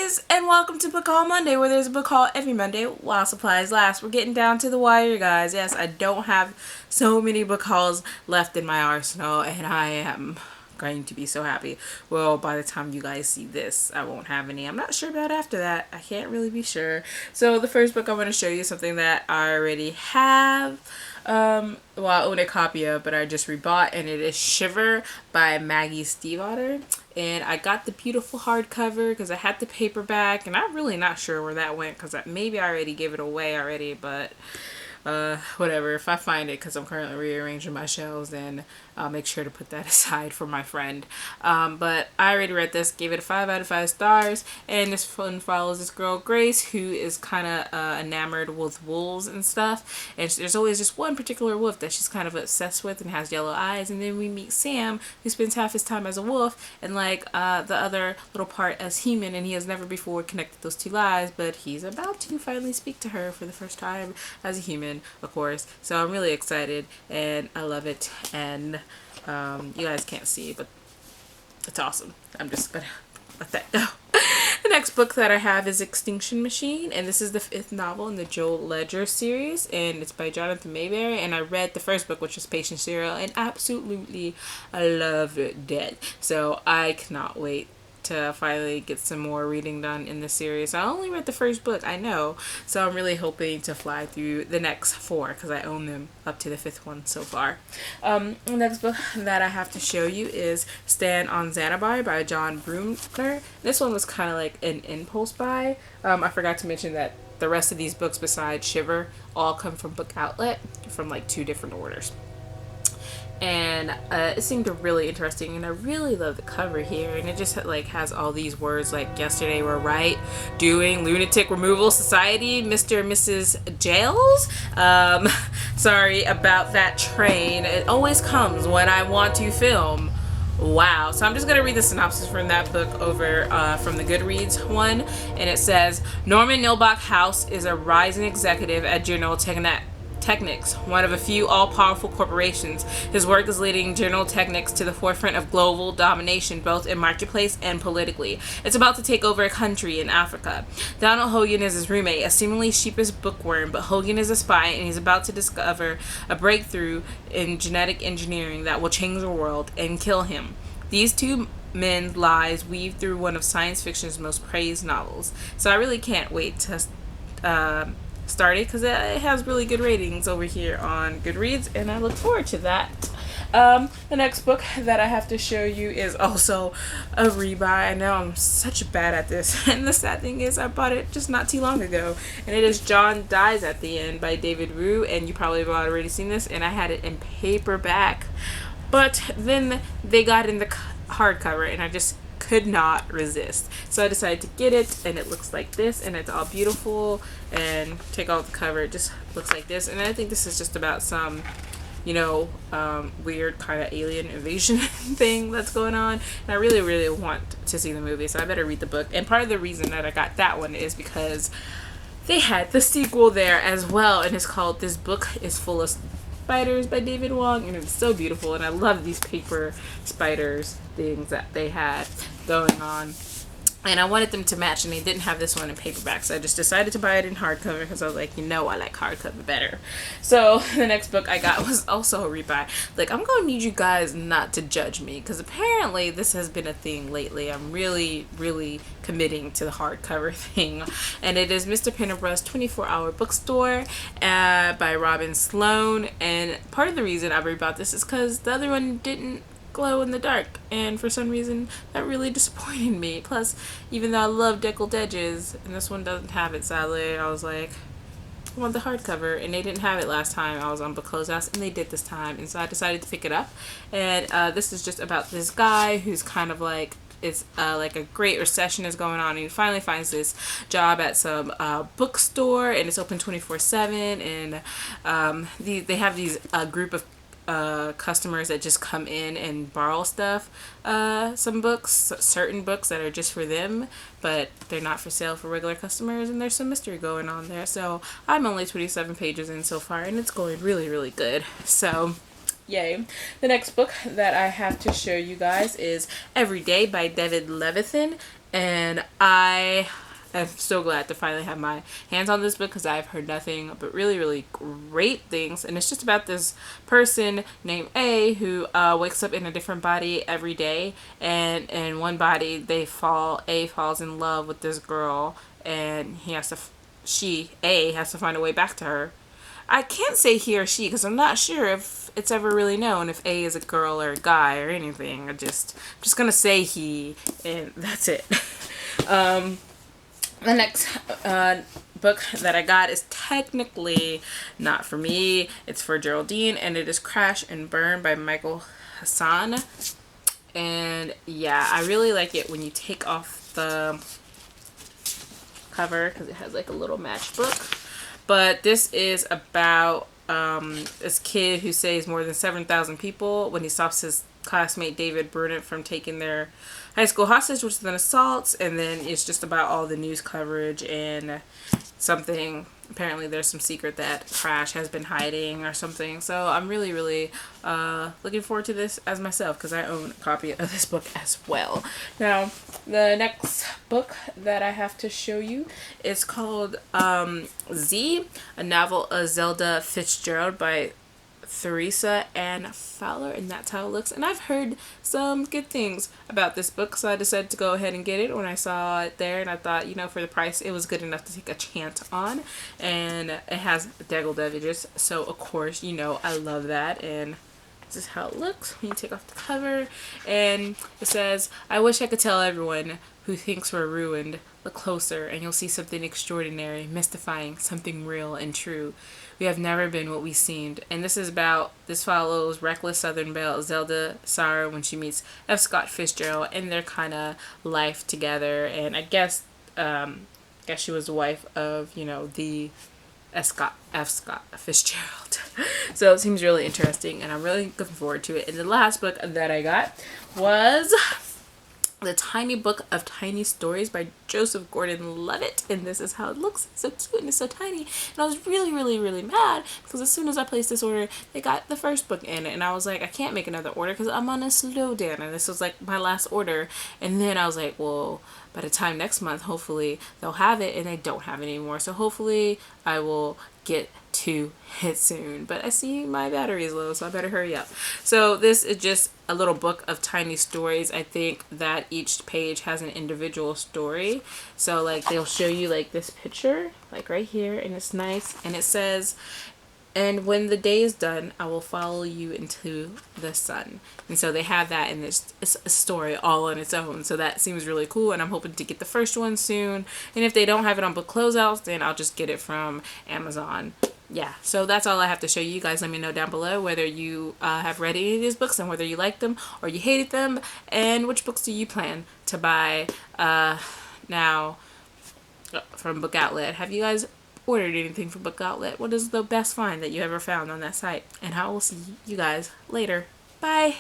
guys, and welcome to Book Haul Monday, where there's a book haul every Monday while supplies last. We're getting down to the wire, guys. Yes, I don't have so many book hauls left in my arsenal, and I am going to be so happy. Well, by the time you guys see this, I won't have any. I'm not sure about after that. I can't really be sure. So the first book I want to show you is something that I already have. Well, I own a copy of, but I just rebought, and it is Shiver by Maggie Stiefvater. And I got the beautiful hardcover because I had the paperback, and I'm really not sure where that went because maybe I already gave it away already, but whatever. If I find it, because I'm currently rearranging my shelves, then I'll make sure to put that aside for my friend. But I already read this, gave it a 5 out of 5 stars, and this one follows this girl Grace who is kind of enamored with wolves and stuff, and there's always just one particular wolf that she's kind of obsessed with and has yellow eyes. And then we meet Sam, who spends half his time as a wolf and like the other little part as human, and he has never before connected those two lives, but he's about to finally speak to her for the first time as a human, of course. So I'm really excited and I love it, and you guys can't see, but it's awesome. I'm just gonna let that go. The next book that I have is Extinction Machine, and this is the 5th novel in the Joel Ledger series, and it's by Jonathan Mayberry. And I read the first book, which was Patient Zero, and absolutely loved it. So I cannot wait to finally get some more reading done in the series. I only read the first book, I know, so I'm really hoping to fly through the next 4 because I own them up to the 5th one so far. The next book that I have to show you is Stand on Zanna by John Brunner. This one was kind of like an impulse buy. I forgot to mention that the rest of these books besides Shiver all come from Book Outlet from like 2 different orders. And it seemed really interesting, and I really love the cover here, and it just like has all these words like Yesterday We're Right, Doing, Lunatic Removal Society, Mr. and Mrs. Jails. Sorry about that train. It always comes when I want to film. Wow. So I'm just going to read the synopsis from that book over from the Goodreads one, and it says, Norman Nilbach House is a rising executive at General Technics, one of a few all-powerful corporations. His work is leading General Technics to the forefront of global domination, both in marketplace and politically. It's about to take over a country in Africa. Donald Hogan is his roommate, a seemingly sheepish bookworm, but Hogan is a spy, and he's about to discover a breakthrough in genetic engineering that will change the world and kill him. These two men's lives weave through one of science fiction's most praised novels. So I really can't wait to started because it has really good ratings over here on Goodreads, and I look forward to that. The next book that I have to show you is also a rebuy. I know I'm such bad at this, and the sad thing is I bought it just not too long ago, and it is John Dies at the End by David Rue, and you probably have already seen this, and I had it in paperback, but then they got in the hardcover, and I just could not resist. So I decided to get it, and it looks like this, and it's all beautiful, and take off the cover, it just looks like this. And I think this is just about some, weird kind of alien invasion thing that's going on, and I really, really want to see the movie, so I better read the book. And part of the reason that I got that one is because they had the sequel there as well, and it's called This Book is Full of Spiders by David Wong, and it's so beautiful, and I love these paper spiders things that they had going on, and I wanted them to match, and they didn't have this one in paperback, so I just decided to buy it in hardcover because I was like, I like hardcover better. So the next book I got was also a rebuy. Like, I'm gonna need you guys not to judge me because apparently this has been a thing lately. I'm really, really committing to the hardcover thing, and it is Mr. Penumbras 24-Hour Bookstore by Robin Sloan. And part of the reason I rebought this is because the other one didn't glow in the dark, and for some reason that really disappointed me. Plus, even though I love deckled edges, and this one doesn't have it, sadly, I was like, I want the hardcover, and they didn't have it last time I was on Book Closehouse, and they did this time, and so I decided to pick it up. And this is just about this guy who's kind of like, it's like a great recession is going on, and he finally finds this job at some bookstore, and it's open 24/7, and they have these group of customers that just come in and borrow stuff, some books, certain books that are just for them, but they're not for sale for regular customers, and there's some mystery going on there. So I'm only 27 pages in so far, and it's going really, really good. So Yay. The next book that I have to show you guys is Every Day by David Levithan. And I am so glad to finally have my hands on this book because I've heard nothing but really, really great things. And it's just about this person named A who wakes up in a different body every day. And in one body, A falls in love with this girl. And A has to find a way back to her. I can't say he or she because I'm not sure if it's ever really known if A is a girl or a guy or anything. I'm just gonna say he, and that's it. The next book that I got is technically not for me. It's for Geraldine, and it is Crash and Burn by Michael Hassan. And yeah, I really like it when you take off the cover because it has like a little matchbook. But this is about this kid who saves more than 7,000 people when he stops his classmate David Brunet from taking their high school hostage, which is an assault. And then it's just about all the news coverage and something. Apparently there's some secret that Crash has been hiding or something. So I'm really, really looking forward to this as myself because I own a copy of this book as well. Now, the next book that I have to show you is called Z, a novel of Zelda Fitzgerald by Theresa Ann Fowler, and that's how it looks. And I've heard some good things about this book, so I decided to go ahead and get it when I saw it there, and I thought, you know, for the price, it was good enough to take a chance on. And it has daggled images, so of course, you know, I love that. And this is how it looks when you take off the cover. And it says, I wish I could tell everyone who thinks we're ruined. Look closer and you'll see something extraordinary, mystifying, something real and true. We have never been what we seemed. And this follows reckless Southern belle Zelda Sarah when she meets F. Scott Fitzgerald and their kind of life together. And I guess she was the wife of, you know, the F. Scott Fitzgerald. So it seems really interesting and I'm really looking forward to it. And the last book that I got was The Tiny Book of Tiny Stories by Joseph Gordon-Levitt, and this is how it looks. It's so cute and it's so tiny. And I was really, really, really mad because as soon as I placed this order, they got the first book in it, and I was like, I can't make another order because I'm on a slowdown, and this was like my last order. And then I was like, well, by the time next month, hopefully they'll have it, and they don't have it anymore. So hopefully I will get to it soon. But I see my battery is low, so I better hurry up. So this is just a little book of tiny stories. I think that each page has an individual story. So like they'll show you like this picture, like right here, and it's nice. And it says, and when the day is done, I will follow you into the sun. And so they have that, and it's a story all on its own. So that seems really cool, and I'm hoping to get the first one soon. And if they don't have it on book closeouts, then I'll just get it from Amazon. Yeah, so that's all I have to show you guys. Let me know down below whether you have read any of these books and whether you like them or you hated them, and which books do you plan to buy now from Book Outlet. Have you guys ordered anything from Book Outlet? What is the best find that you ever found on that site? And I will see you guys later. Bye!